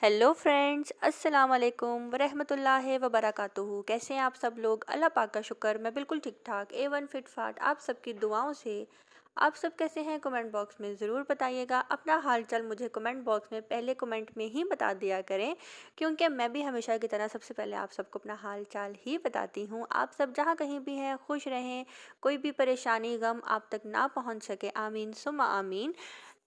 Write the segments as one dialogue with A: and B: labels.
A: Hello friends, अस्सलाम वालेकुम वरहमतुल्लाहि वबरकातुहू। कैसे हैं आप सब लोग? अल्लाह पाक का शुक्र, मैं बिल्कुल ठीक ठाक A1 फिट फाट आप सबकी दुआओं से। आप सब कैसे हैं? कमेंट बॉक्स में ज़रूर बताइएगा। अपना हाल चाल मुझे कमेंट बॉक्स में पहले कमेंट में ही बता दिया करें, क्योंकि मैं भी हमेशा की तरह सबसे पहले आप सबको अपना हाल चाल ही बताती हूँ। आप सब जहाँ कहीं भी हैं खुश रहें, कोई भी परेशानी गम आप तक ना पहुँच सके। आमीन सुम्मा आमीन।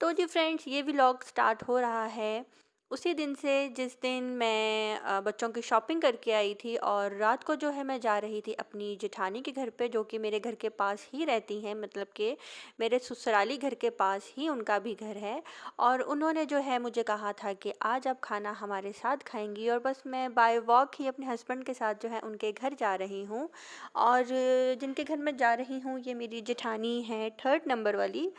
A: तो जी फ्रेंड्स, ये व्लॉग स्टार्ट हो रहा है उसी दिन से जिस दिन मैं बच्चों की शॉपिंग करके आई थी, और रात को जो है मैं जा रही थी अपनी जेठानी के घर पे, जो कि मेरे घर के पास ही रहती हैं, मतलब कि मेरे ससुराली घर के पास ही उनका भी घर है। और उन्होंने जो है मुझे कहा था कि आज आप खाना हमारे साथ खाएंगी, और बस मैं बाय वॉक ही अपने हस्बैंड के साथ जो है उनके घर जा रही हूँ। और जिनके घर मैं जा रही हूँ ये मेरी जेठानी है, 3rd नंबर वाली।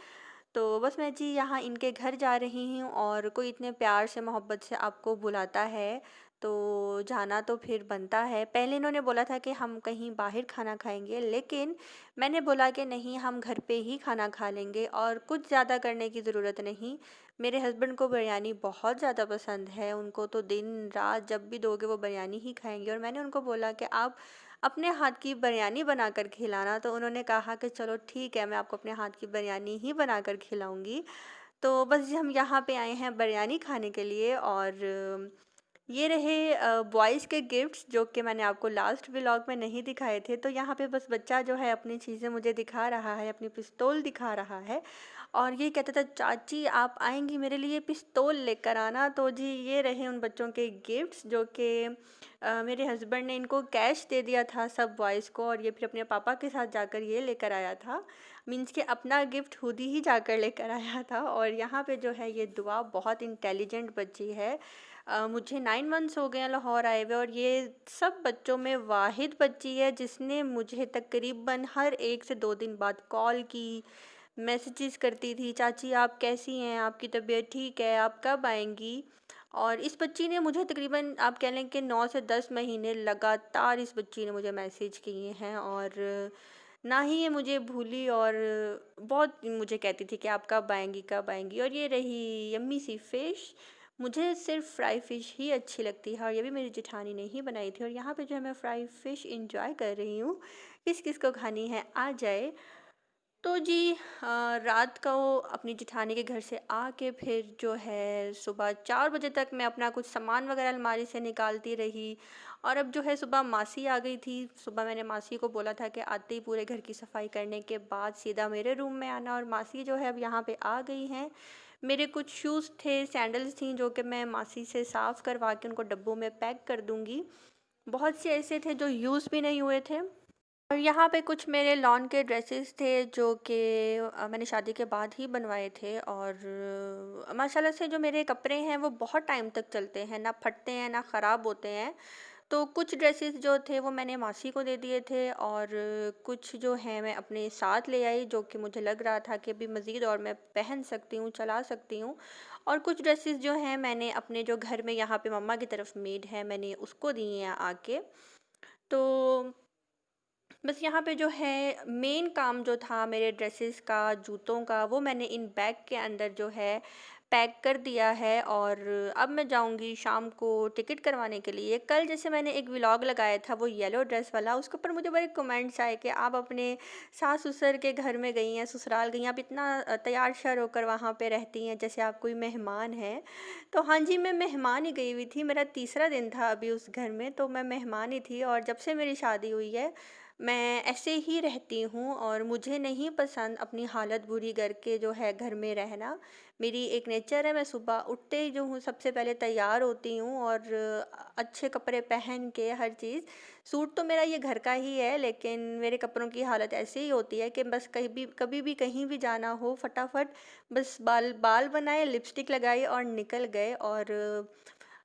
A: तो बस मैं जी यहाँ इनके घर जा रही हूँ, और कोई इतने प्यार से मोहब्बत से आपको बुलाता है तो जाना तो फिर बनता है। पहले इन्होंने बोला था कि हम कहीं बाहर खाना खाएंगे, लेकिन मैंने बोला कि नहीं, हम घर पे ही खाना खा लेंगे और कुछ ज़्यादा करने की ज़रूरत नहीं। मेरे हस्बैंड को बिरयानी बहुत ज़्यादा पसंद है, उनको तो दिन रात जब भी दोगे वो बिरयानी ही खाएंगे। और मैंने उनको बोला कि आप अपने हाथ की बिरयानी बनाकर खिलाना, तो उन्होंने कहा कि चलो ठीक है, मैं आपको अपने हाथ की बिरयानी ही बनाकर खिलाऊंगी। तो बस जी हम यहाँ पे आए हैं बिरयानी खाने के लिए। और ये रहे बॉयज़ के गिफ्ट्स जो कि मैंने आपको लास्ट व्लॉग में नहीं दिखाए थे। तो यहाँ पे बस बच्चा जो है अपनी चीज़ें मुझे दिखा रहा है, अपनी पिस्तौल दिखा रहा है, और ये कहता था चाची आप आएंगी मेरे लिए पिस्तौल लेकर आना। तो जी ये रहे उन बच्चों के गिफ्ट्स जो कि मेरे हस्बैंड ने इनको कैश दे दिया था सब बॉयज़ को, और ये फिर अपने पापा के साथ जाकर ये लेकर आया था। मीन्स कि अपना गिफ्ट खुद ही जाकर लेकर आया था। और यहाँ पे जो है ये दुआ बहुत इंटेलिजेंट बच्ची है। मुझे 9 मंथ्स हो गए हैं लाहौर आए हुए, और ये सब बच्चों में वाहिद बच्ची है जिसने मुझे तकरीबन हर 1 से 2 दिन बाद कॉल की, मैसेजेस करती थी, चाची आप कैसी हैं, आपकी तबीयत ठीक है, आप कब आएंगी। और इस बच्ची ने मुझे तकरीबन आप कह लें कि 9 से 10 महीने लगातार इस बच्ची ने मुझे मैसेज किए हैं, और ना ही ये मुझे भूली, और बहुत मुझे कहती थी कि आप कब आएंगी कब आएंगी। और ये रही यम्मी सी फ़िश, मुझे सिर्फ फ्राई फ़िश ही अच्छी लगती है, और ये भी मेरी जेठानी ने ही बनाई थी। और यहाँ पे जो है मैं फ्राई फ़िश इंजॉय कर रही हूँ। किस किस को खानी है आ जाए। तो जी रात को अपनी जेठानी के घर से आके फिर जो है सुबह 4 बजे तक मैं अपना कुछ सामान वगैरह अलमारी से निकालती रही। और अब जो है सुबह मासी आ गई थी। सुबह मैंने मासी को बोला था कि आते ही पूरे घर की सफाई करने के बाद सीधा मेरे रूम में आना, और मासी जो है अब यहाँ पे आ गई हैं। मेरे कुछ शूज़ थे, सैंडल्स थी, जो कि मैं मासी से साफ़ करवा के उनको डब्बों में पैक कर दूँगी। बहुत से ऐसे थे जो यूज़ भी नहीं हुए थे। और यहाँ पे कुछ मेरे लॉन के ड्रेसेस थे जो कि मैंने शादी के बाद ही बनवाए थे। और माशाल्लाह से जो मेरे कपड़े हैं वो बहुत टाइम तक चलते हैं, ना फटते हैं ना ख़राब होते हैं। तो कुछ ड्रेसेस जो थे वो मैंने मासी को दे दिए थे, और कुछ जो हैं मैं अपने साथ ले आई, जो कि मुझे लग रहा था कि अभी मज़ीद और मैं पहन सकती हूँ, चला सकती हूँ। और कुछ ड्रेसेस जो हैं मैंने अपने जो घर में यहाँ पे मम्मा की तरफ मेड है, मैंने उसको दिए हैं आके। तो बस यहाँ पे जो है मेन काम जो था मेरे ड्रेसेस का, जूतों का, वो मैंने इन बैग के अंदर जो है पैक कर दिया है। और अब मैं जाऊँगी शाम को टिकट करवाने के लिए। कल जैसे मैंने एक व्लॉग लगाया था वो येलो ड्रेस वाला, उसके ऊपर मुझे बड़े कमेंट्स आए कि आप अपने सास ससुर के घर में गई हैं, ससुराल गई हैं, आप इतना तैयार श्यार होकर वहाँ पे रहती हैं जैसे आप कोई मेहमान हैं। तो हाँ जी, मैं मेहमान ही गई हुई थी, मेरा तीसरा दिन था अभी उस घर में, तो मैं मेहमान ही थी। और जब से मेरी शादी हुई है मैं ऐसे ही रहती हूँ, और मुझे नहीं पसंद अपनी हालत बुरी करके जो है घर में रहना। मेरी एक नेचर है, मैं सुबह उठते ही जो हूँ सबसे पहले तैयार होती हूँ, और अच्छे कपड़े पहन के हर चीज़। सूट तो मेरा ये घर का ही है, लेकिन मेरे कपड़ों की हालत ऐसी ही होती है कि बस कभी भी कहीं भी जाना हो फटाफट बस बाल बाल बनाए, लिपस्टिक लगाई और निकल गए। और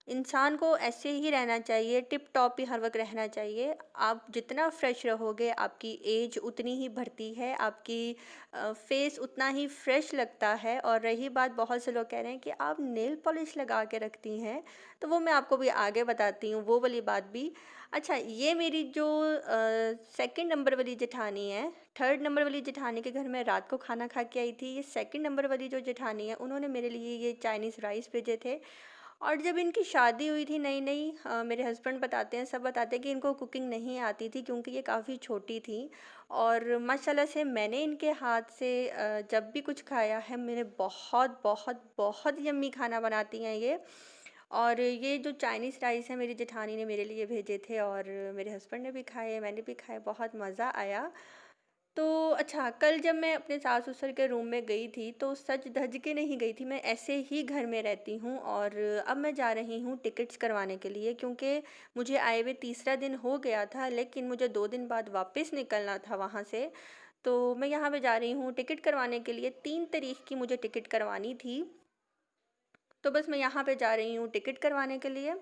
A: इंसान को ऐसे ही रहना चाहिए, टिप टॉप ही हर वक्त रहना चाहिए। आप जितना फ्रेश रहोगे आपकी एज उतनी ही बढ़ती है, आपकी फेस उतना ही फ्रेश लगता है। और रही बात, बहुत से लोग कह रहे हैं कि आप नेल पॉलिश लगा के रखती हैं, तो वो मैं आपको भी आगे बताती हूँ वो वाली बात भी। अच्छा, ये मेरी जो 2nd नंबर वाली जेठानी है, 3rd नंबर वाली जेठानी के घर में रात को खाना खा के आई थी। ये 2nd नंबर वाली जो जेठानी है, उन्होंने मेरे लिए ये चाइनीज़ राइस भेजे थे। और जब इनकी शादी हुई थी नई-नई, मेरे हस्बैंड बताते हैं, सब बताते हैं कि इनको कुकिंग नहीं आती थी क्योंकि ये काफ़ी छोटी थी। और माशाल्लाह से मैंने इनके हाथ से जब भी कुछ खाया है, मेरे बहुत, बहुत, बहुत यम्मी खाना बनाती हैं ये। और ये जो चाइनीज़ राइस है, मेरी जेठानी ने मेरे लिए भेजे थे और मेरे हस्बैंड ने भी खाए, मैंने भी खाए, बहुत मज़ा आया। तो अच्छा, कल जब मैं अपने सास-ससुर के रूम में गई थी, तो सज-धज के नहीं गई थी, मैं ऐसे ही घर में रहती हूँ। और अब मैं जा रही हूँ टिकट्स करवाने के लिए, क्योंकि मुझे आए हुए तीसरा दिन हो गया था, लेकिन मुझे 2 दिन बाद वापस निकलना था वहाँ से। तो मैं यहाँ पे जा रही हूँ टिकट करवाने के लिए, 3 तारीख की मुझे टिकट करवानी थी। तो बस मैं यहाँ पे जा रही हूँ टिकट करवाने के लिए।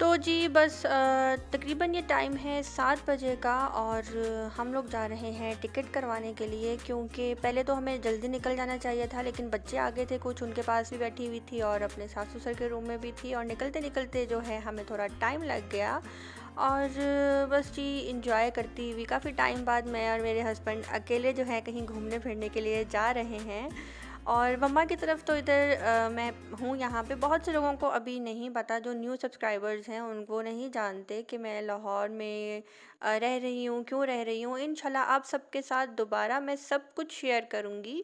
A: तो जी बस तकरीबन ये टाइम है 7 बजे का, और हम लोग जा रहे हैं टिकट करवाने के लिए, क्योंकि पहले तो हमें जल्दी निकल जाना चाहिए था, लेकिन बच्चे आ गए थे कुछ, उनके पास भी बैठी हुई थी और अपने सास ससुर के रूम में भी थी, और निकलते निकलते जो है हमें थोड़ा टाइम लग गया। और बस जी इंजॉय करती हुई काफ़ी टाइम बाद मैं और मेरे हस्बैंड अकेले जो है कहीं घूमने फिरने के लिए जा रहे हैं। और मम्मा की तरफ तो इधर मैं हूँ यहाँ पे, बहुत से लोगों को अभी नहीं पता, जो न्यू सब्सक्राइबर्स हैं उनको नहीं जानते कि मैं लाहौर में रह रही हूँ, क्यों रह रही हूँ। इंशाल्लाह आप सबके साथ दोबारा मैं सब कुछ शेयर करूँगी।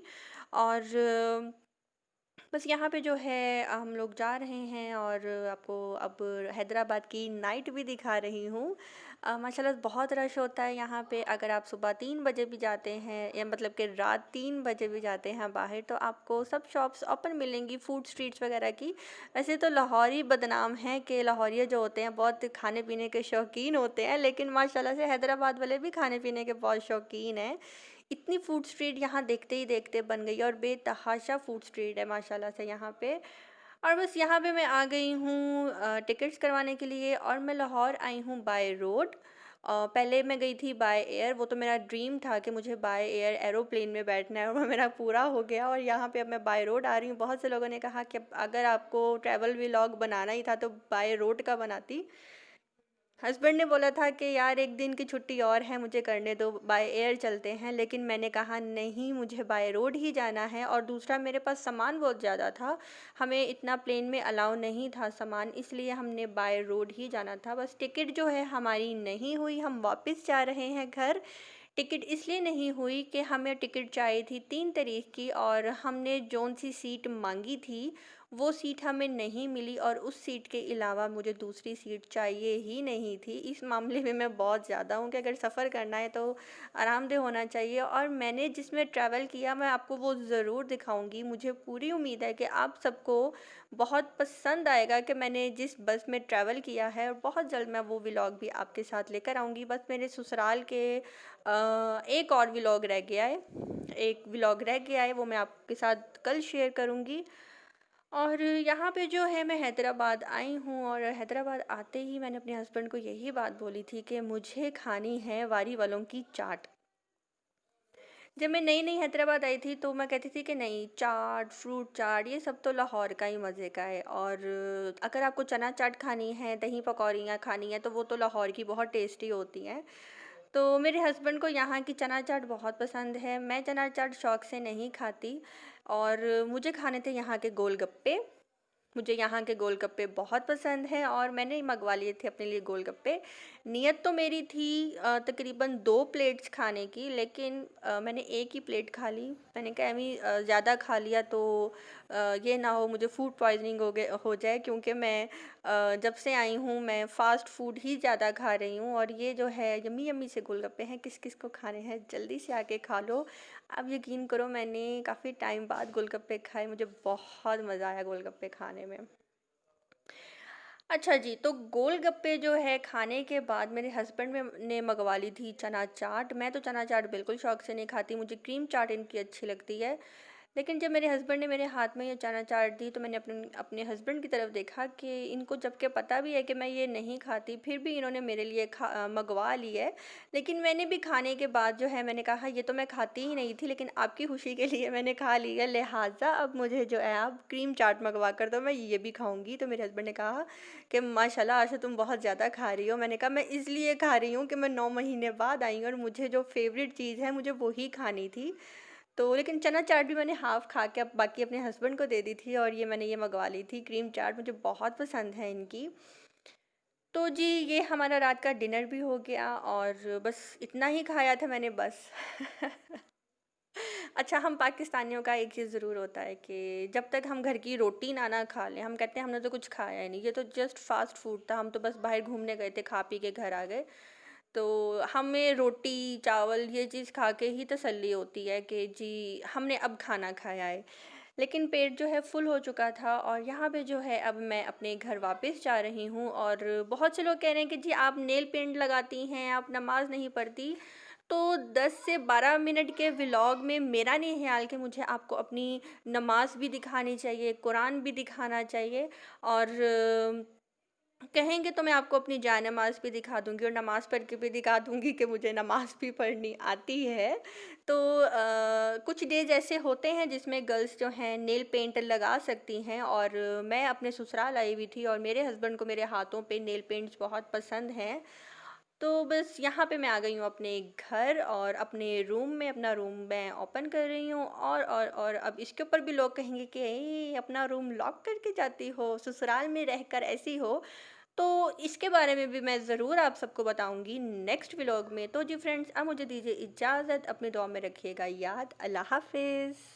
A: और बस यहाँ पे जो है हम लोग जा रहे हैं, और आपको अब हैदराबाद की नाइट भी दिखा रही हूँ। माशाल्लाह बहुत रश होता है यहाँ पे। अगर आप सुबह 3 बजे भी जाते हैं, या मतलब कि रात 3 बजे भी जाते हैं बाहर, तो आपको सब शॉप्स ओपन मिलेंगी, फूड स्ट्रीट्स वगैरह की। वैसे तो लाहौरी बदनाम है कि लाहौरिया जो होते हैं बहुत खाने पीने के शौकीन होते हैं, लेकिन माशाल्लाह से हैदराबाद वाले भी खाने पीने के बहुत शौकीन हैं। इतनी फूड स्ट्रीट यहाँ देखते ही देखते बन गई, और बेतहाशा फूड स्ट्रीट है माशाल्लाह से यहाँ पे। और बस यहाँ पे मैं आ गई हूँ टिकट्स करवाने के लिए, और मैं लाहौर आई हूँ बाय रोड। पहले मैं गई थी बाय एयर, वो तो मेरा ड्रीम था कि मुझे बाय एयर एरोप्लेन में बैठना है, और वो मेरा पूरा हो गया। और यहाँ पे अब मैं बाय रोड आ रही हूँ। बहुत से लोगों ने कहा कि अगर आपको ट्रैवल व्लॉग बनाना ही था तो बाय रोड का बनाती। हस्बैंड ने बोला था कि यार एक दिन की छुट्टी और है, मुझे करने दो, बाय एयर चलते हैं, लेकिन मैंने कहा नहीं, मुझे बाय रोड ही जाना है। और दूसरा, मेरे पास सामान बहुत ज़्यादा था, हमें इतना प्लेन में अलाउ नहीं था सामान, इसलिए हमने बाय रोड ही जाना था। बस टिकट जो है हमारी नहीं हुई, हम वापस जा रहे हैं घर। टिकट इसलिए नहीं हुई कि हमें टिकट चाहिए थी 3 तारीख की, और हमने जौन सी सीट मांगी थी वो सीट हमें नहीं मिली, और उस सीट के अलावा मुझे दूसरी सीट चाहिए ही नहीं थी। इस मामले में मैं बहुत ज़्यादा हूँ कि अगर सफ़र करना है तो आरामदेह होना चाहिए। और मैंने जिसमें ट्रैवल किया, मैं आपको वो ज़रूर दिखाऊंगी। मुझे पूरी उम्मीद है कि आप सबको बहुत पसंद आएगा कि मैंने जिस बस में ट्रैवल किया है, और बहुत जल्द मैं वो व्लॉग भी आपके साथ लेकर आऊँगी। बस मेरे ससुराल के एक और व्लॉग रह गया है, एक व्लॉग रह गया है, वो मैं आपके साथ कल शेयर करूँगी। और यहाँ पे जो है मैं हैदराबाद आई हूँ, और हैदराबाद आते ही मैंने अपने हस्बैंड को यही बात बोली थी कि मुझे खानी है वारी वालों की चाट। जब मैं नई नई हैदराबाद आई थी तो मैं कहती थी कि नहीं, चाट, फ्रूट चाट, ये सब तो लाहौर का ही मज़े का है। और अगर आपको चना चाट खानी है, दही पकौड़ियाँ खानी है, तो वो तो लाहौर की बहुत टेस्टी होती हैं। तो मेरे हस्बैंड को यहाँ की चना चाट बहुत पसंद है। मैं चना चाट शौक़ से नहीं खाती, और मुझे खाने थे यहाँ के गोलगप्पे। मुझे यहाँ के गोलगप्पे बहुत पसंद हैं, और मैंने ही मंगवा लिए थे अपने लिए गोलगप्पे। नियत तो मेरी थी तकरीबन 2 प्लेट्स खाने की, लेकिन मैंने एक ही प्लेट खा ली। मैंने कहा अभी ज़्यादा खा लिया तो ये ना हो मुझे फूड पॉइज़निंग हो जाए, क्योंकि मैं जब से आई हूँ मैं फ़ास्ट फूड ही ज़्यादा खा रही हूँ। और ये जो है यम्मी यम्मी से गोलगप्पे हैं, किस किस को खाने हैं जल्दी से आके खा लो। आप यकीन करो, मैंने काफ़ी टाइम बाद गोलगप्पे खाए, मुझे बहुत मज़ा आया गोलगप्पे खाने में। अच्छा जी, तो गोलगप्पे जो है खाने के बाद मेरे हस्बैंड ने मंगवा ली थी चना चाट। मैं तो चना चाट बिल्कुल शौक से नहीं खाती, मुझे क्रीम चाट इनकी अच्छी लगती है। लेकिन जब मेरे हस्बैंड ने मेरे हाथ में ये चना चाट दी तो मैंने अपने अपने हस्बैंड की तरफ देखा कि इनको जबकि पता भी है कि मैं ये नहीं खाती, फिर भी इन्होंने मेरे लिए मंगवा ली है। लेकिन मैंने भी खाने के बाद जो है मैंने कहा ये तो मैं खाती ही नहीं थी, लेकिन आपकी खुशी के लिए मैंने खा ली है, लिहाजा अब मुझे जो है आप क्रीम चाट मंगवा कर दो, मैं ये भी खाऊंगी। तो मेरे हस्बैंड ने कहा कि माशाल्लाह आज तो तुम बहुत ज़्यादा खा रही हो। मैंने कहा मैं इसलिए खा रही हूँ कि मैं 9 महीने बाद आई हूँ और मुझे जो फेवरेट चीज़ है मुझे वही खानी थी। तो लेकिन चना चाट भी मैंने हाफ़ खा के अब बाकी अपने हस्बैंड को दे दी थी, और ये मैंने ये मँगवा ली थी क्रीम चाट, मुझे बहुत पसंद है इनकी। तो जी, ये हमारा रात का डिनर भी हो गया और बस इतना ही खाया था मैंने बस। अच्छा, हम पाकिस्तानियों का एक चीज़ ज़रूर होता है कि जब तक हम घर की रोटी ना खा लें, हम कहते हैं हमने तो कुछ खाया ही नहीं, ये तो जस्ट फ़ास्ट फूड था, हम तो बस बाहर घूमने गए थे, खा पी के घर आ गए। तो हमें रोटी, चावल ये चीज़ खा के ही तसल्ली होती है कि जी, हमने अब खाना खाया है। लेकिन पेट जो है फुल हो चुका था और यहाँ पे जो है अब मैं अपने घर वापस जा रही हूँ, और बहुत से लोग कह रहे हैं कि जी आप नेल पेंट लगाती हैं, आप नमाज़ नहीं पढ़ती। तो 10 से 12 मिनट के व्लॉग में मेरा नहीं ख़्याल कि मुझे आपको अपनी नमाज़ भी दिखानी चाहिए, कुरान भी दिखाना चाहिए, और कहेंगे तो मैं आपको अपनी जायनमाज़ भी दिखा दूँगी और नमाज़ पढ़ के भी दिखा दूँगी कि मुझे नमाज़ भी पढ़नी आती है। तो कुछ डेज़ ऐसे होते हैं जिसमें गर्ल्स जो हैं नेल पेंट लगा सकती हैं, और मैं अपने ससुराल आई हुई थी और मेरे हस्बैंड को मेरे हाथों पे नेल पेंट्स बहुत पसंद हैं। तो बस यहाँ पे मैं आ गई हूँ अपने घर, और अपने रूम में अपना रूम मैं ओपन कर रही हूँ, और अब इसके ऊपर भी लोग कहेंगे कि अपना रूम लॉक करके जाती हो, ससुराल में रहकर ऐसी हो। तो इसके बारे में भी मैं ज़रूर आप सबको बताऊंगी नेक्स्ट व्लॉग में। तो जी फ्रेंड्स, अब मुझे दीजिए इजाज़त, अपनी दुआ में रखिएगा याद। अल्लाह हाफिज़।